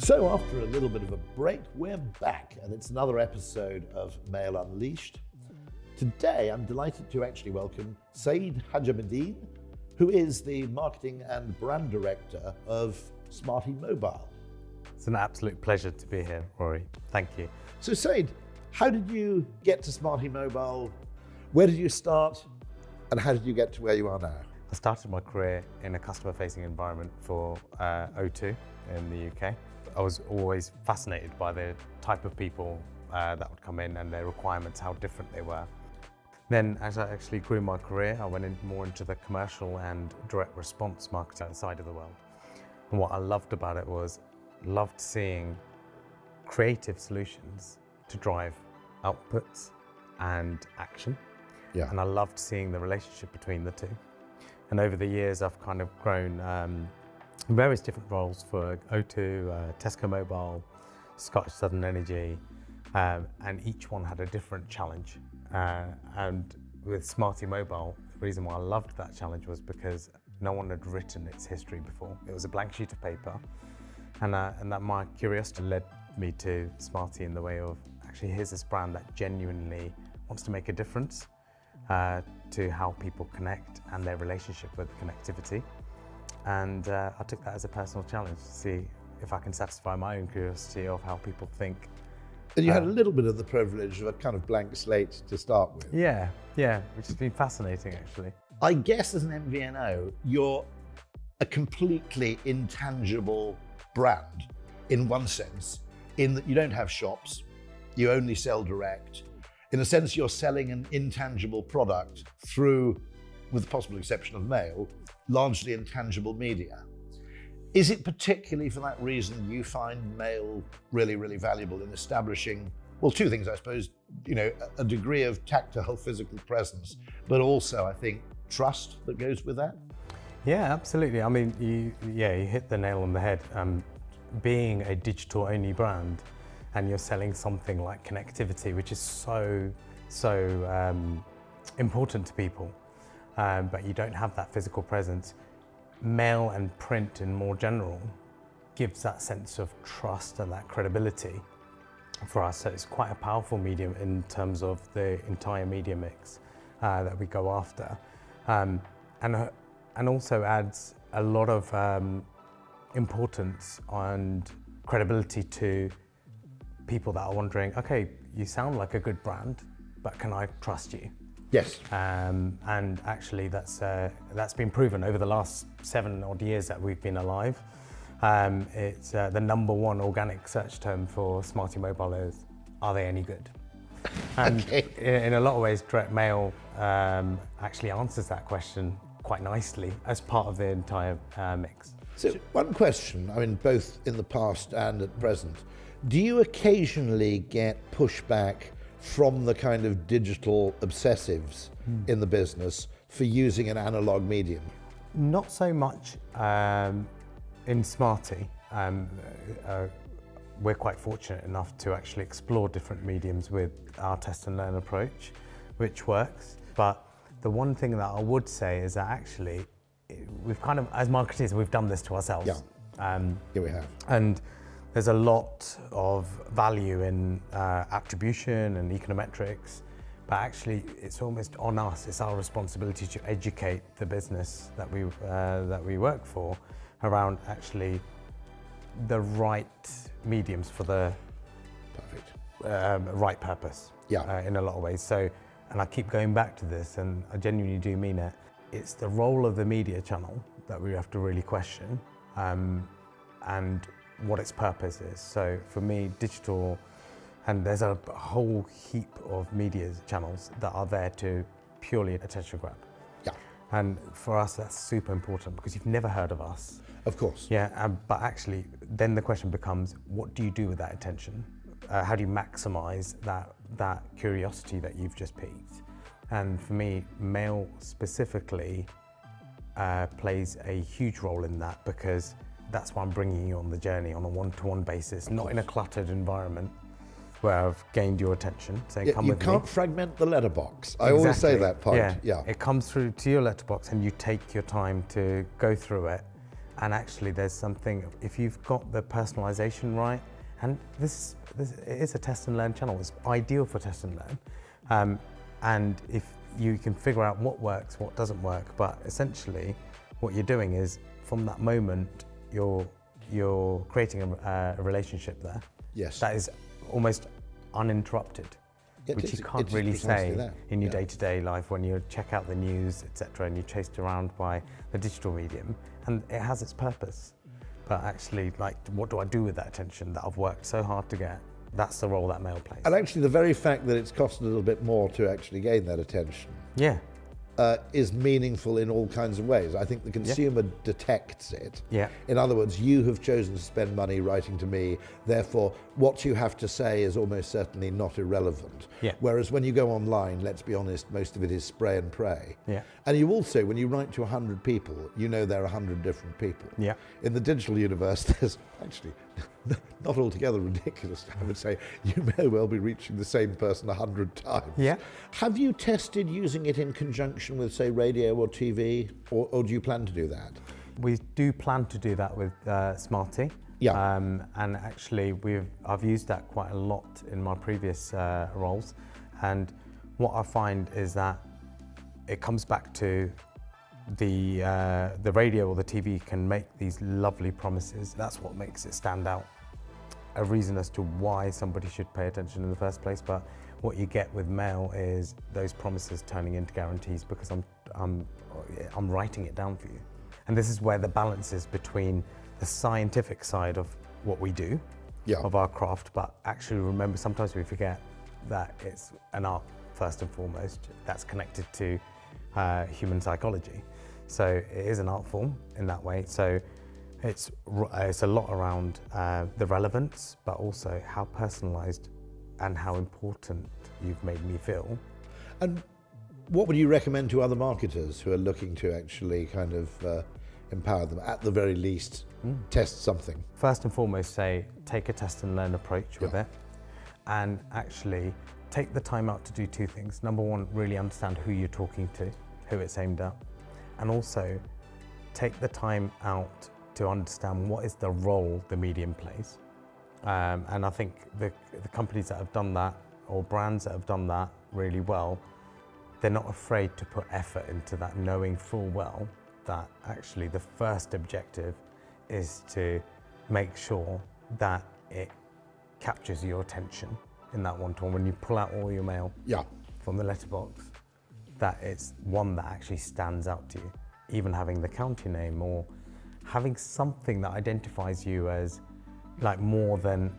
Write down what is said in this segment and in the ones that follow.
So after a little bit of a break, we're back, and it's another episode of Mail Unleashed. Today, I'm delighted to actually welcome Sayed Hajamaideen, who is the Marketing and Brand Director of SMARTY Mobile. It's an absolute pleasure to be here, Rory. Thank you. So Sayed, how did you get to SMARTY Mobile? Where did you start? And how did you get to where you are now? I started my career in a customer-facing environment for O2 in the UK. I was always fascinated by the type of people that would come in and their requirements, how different they were. Then as I actually grew my career, I went more into the commercial and direct response marketing side of the world. And what I loved about it was, loved seeing creative solutions to drive outputs and action. Yeah. And I loved seeing the relationship between the two. And over the years, I've kind of grown in various different roles for O2, Tesco Mobile, Scottish Southern Energy, and each one had a different challenge. And with SMARTY Mobile, the reason why I loved that challenge was because no one had written its history before. It was a blank sheet of paper, and that my curiosity led me to SMARTY in the way of, actually, here's this brand that genuinely wants to make a difference to how people connect and their relationship with connectivity. And I took that as a personal challenge to see if I can satisfy my own curiosity of how people think. And you had a little bit of the privilege of a kind of blank slate to start with. Yeah, which has been fascinating, actually. I guess as an MVNO, you're a completely intangible brand in one sense, in that you don't have shops, you only sell direct. In a sense, you're selling an intangible product through, with the possible exception of mail, largely intangible media. Is it particularly for that reason you find mail really, really valuable in establishing, well, two things, I suppose, a degree of tactile physical presence, but also, I think, trust that goes with that? Yeah, absolutely. I mean, you hit the nail on the head. Being a digital-only brand, and you're selling something like connectivity, which is so important to people, but you don't have that physical presence. Mail and print in more general gives that sense of trust and that credibility for us. So it's quite a powerful medium in terms of the entire media mix that we go after, and also adds a lot of importance and credibility to people that are wondering, okay, you sound like a good brand, but can I trust you? Yes. And actually that's been proven over the last 7 odd years that we've been alive. It's the #1 organic search term for SMARTY Mobile is, are they any good? And in a lot of ways, direct mail actually answers that question quite nicely as part of the entire mix. So one question, I mean, both in the past and at present, do you occasionally get pushback from the kind of digital obsessives in the business for using an analog medium? Not so much in SMARTY. We're quite fortunate enough to actually explore different mediums with our test and learn approach, which works. But the one thing that I would say is that actually, we've kind of, as marketers, we've done this to ourselves. Yeah, we have. And there's a lot of value in attribution and econometrics, but actually it's almost on us. It's our responsibility to educate the business that we work for around actually the right mediums for the right purpose. Yeah. In a lot of ways. So, and I keep going back to this, and I genuinely do mean it. It's the role of the media channel that we have to really question, and what its purpose is. So for me, digital, and there's a whole heap of media channels that are there to purely attention grab. Yeah. And for us, that's super important because you've never heard of us. Of course. Yeah, but actually, then the question becomes, what do you do with that attention? How do you maximize that curiosity that you've just piqued? And for me, mail specifically plays a huge role in that, because that's why I'm bringing you on the journey on a one-to-one basis, not in a cluttered environment where I've gained your attention. So come with me. You can't fragment the letterbox. I always say that point. Yeah. It comes through to your letterbox and you take your time to go through it And actually there's something, if you've got the personalization right, and this it is a test and learn channel, it's ideal for test and learn. And if you can figure out what works, what doesn't work, but essentially what you're doing is from that moment, you're creating a relationship there. Yes. That is almost uninterrupted. Which you can't really say in your day-to-day life when you check out the news, etc., and you're chased around by the digital medium, and it has its purpose. But actually, like, what do I do with that attention that I've worked so hard to get? That's the role that mail plays. And actually, the very fact that it's cost a little bit more to actually gain that attention, yeah, is meaningful in all kinds of ways. I think the consumer detects it. Yeah. In other words, you have chosen to spend money writing to me, therefore what you have to say is almost certainly not irrelevant. Yeah. Whereas when you go online, let's be honest, most of it is spray and pray. Yeah. And you also, when you write to 100 people, you know there are 100 different people. Yeah. In the digital universe, there's actually not altogether ridiculous, I would say. You may well be reaching the same person 100 times. Yeah. Have you tested using it in conjunction with, say, radio or TV, or do you plan to do that? We do plan to do that with SMARTY. Yeah. And actually, I've used that quite a lot in my previous roles. And what I find is that it comes back to the radio or the TV can make these lovely promises. That's what makes it stand out. A reason as to why somebody should pay attention in the first place. But what you get with mail is those promises turning into guarantees because I'm writing it down for you. And this is where the balance is between the scientific side of what we do, yeah, of our craft, but actually remember, sometimes we forget that it's an art first and foremost that's connected to human psychology. So it is an art form in that way. So it's a lot around the relevance, but also how personalised and how important you've made me feel. And what would you recommend to other marketers who are looking to actually kind of empower them, at the very least, test something? First and foremost, take a test and learn approach with it, and actually take the time out to do two things. Number one, really understand who you're talking to, who it's aimed at, and also take the time out to understand what is the role the medium plays. And I think the companies that have done that, or brands that have done that really well, they're not afraid to put effort into that, knowing full well that actually the first objective is to make sure that it captures your attention in that one-to-one. When you pull out all your mail from the letterbox, that it's one that actually stands out to you. Even having the county name or having something that identifies you as like more than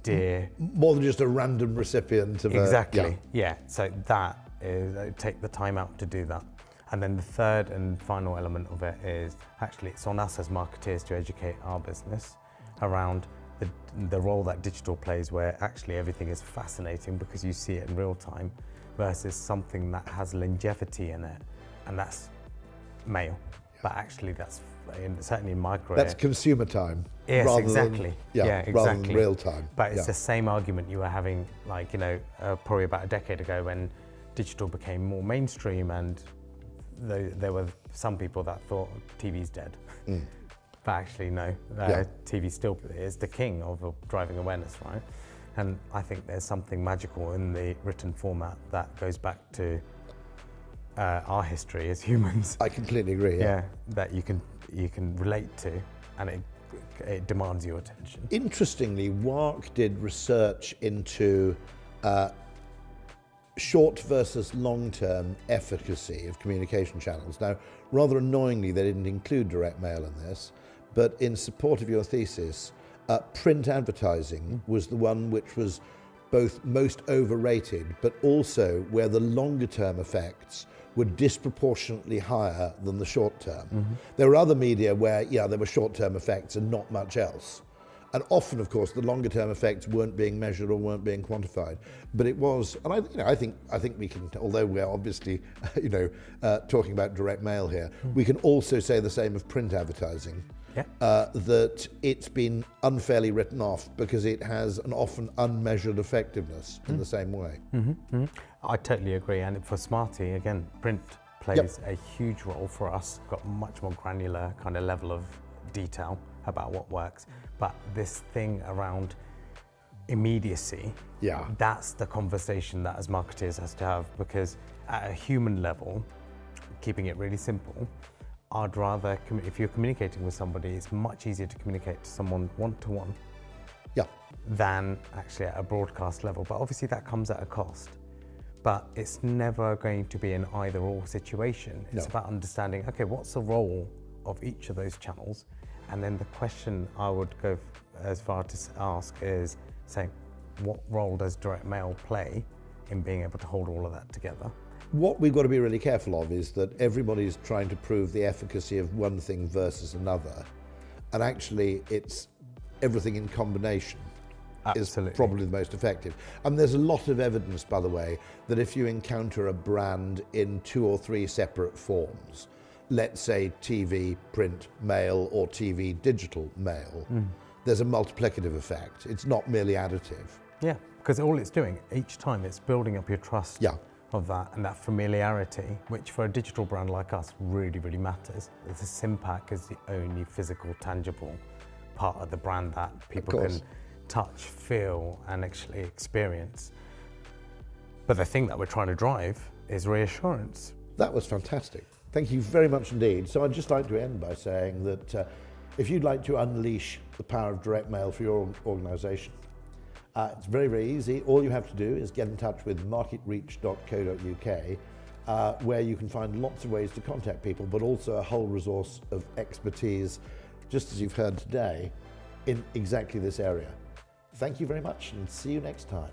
dear. More than just a random recipient of exactly. Yeah. So that is, take the time out to do that. And then the third and final element of it is actually it's on us as marketeers to educate our business around the role that digital plays, where actually everything is fascinating because you see it in real time versus something that has longevity in it, and that's mail. But actually that's certainly in my career. That's consumer time. Yes, rather exactly. Than, exactly. Rather than real time. But it's the same argument you were having, like, you know, probably about a decade ago when digital became more mainstream, and there were some people that thought TV's dead. But actually, no, TV still is the king of driving awareness, right? And I think there's something magical in the written format that goes back to our history as humans. I completely agree. Yeah, that you can relate to, and it demands your attention. Interestingly, WARC did research into short versus long-term efficacy of communication channels. Now, rather annoyingly, they didn't include direct mail in this, but in support of your thesis, print advertising was the one which was both most overrated, but also where the longer-term effects were disproportionately higher than the short-term. There were other media where, there were short-term effects and not much else. And often, of course, the longer-term effects weren't being measured or weren't being quantified. But it was, and I think we can, although we're obviously, talking about direct mail here, we can also say the same of print advertising. That it's been unfairly written off because it has an often unmeasured effectiveness in the same way. I totally agree. And for SMARTY, again, print plays a huge role for us, got much more granular kind of level of detail about what works. But this thing around immediacy, that's the conversation that as marketers has to have, because at a human level, keeping it really simple, I'd rather, if you're communicating with somebody, it's much easier to communicate to someone one-to-one than actually at a broadcast level. But obviously that comes at a cost. But it's never going to be an either-or situation. It's about understanding, okay, what's the role of each of those channels? And then the question I would go as far to ask is saying, what role does direct mail play in being able to hold all of that together? What we've got to be really careful of is that everybody's trying to prove the efficacy of one thing versus another. And actually, it's everything in combination is probably the most effective. And there's a lot of evidence, by the way, that if you encounter a brand in 2 or 3 separate forms, let's say TV, print, mail, or TV, digital mail, there's a multiplicative effect. It's not merely additive. Yeah, because all it's doing, each time it's building up your trust of that and that familiarity, which for a digital brand like us really, really matters. The SIM-pack is the only physical, tangible part of the brand that people can touch, feel, and actually experience. But the thing that we're trying to drive is reassurance. That was fantastic. Thank you very much indeed. So I'd just like to end by saying that if you'd like to unleash the power of direct mail for your organisation, it's very, very easy. All you have to do is get in touch with marketreach.co.uk, where you can find lots of ways to contact people, but also a whole resource of expertise, just as you've heard today, in exactly this area. Thank you very much and see you next time.